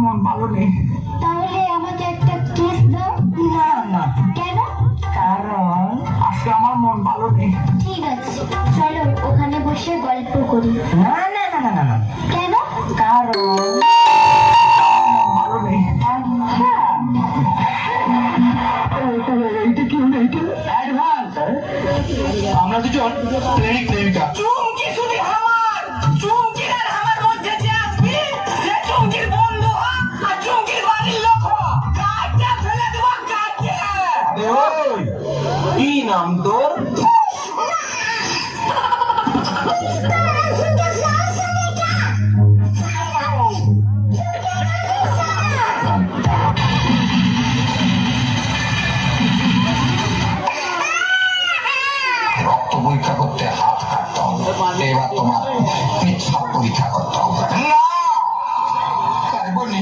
মন ভালো নেই। তাহলে আমাকে একটা কিস দাও। না না, কেন? কারণ আজকে আমার মন ভালো নেই। ঠিক আছে, চলো ওখানে বসে গল্প করি। না না না না না না, কেন? কারণ আমার মন ভালো নেই। আচ্ছা, এইটা কি হলো? এইটা অ্যাডভান্স। আমরা দুজন প্রেমিক প্রেমিকা। চুমকি শুধু আমার, চুমকির আর আমার মধ্যে যে আসবি, সে চুমকির বন্ধু হ আর চুমকির বাড়ির লোক হ। কাটটা ফেলে দেবো, কাটটা। ওই কি নাম তোর? রক্ত পরীক্ষা করতে হাত কাটতে হবে, এবার তোমার পেছাব পরীক্ষা করতে হবে। না কাটবনি,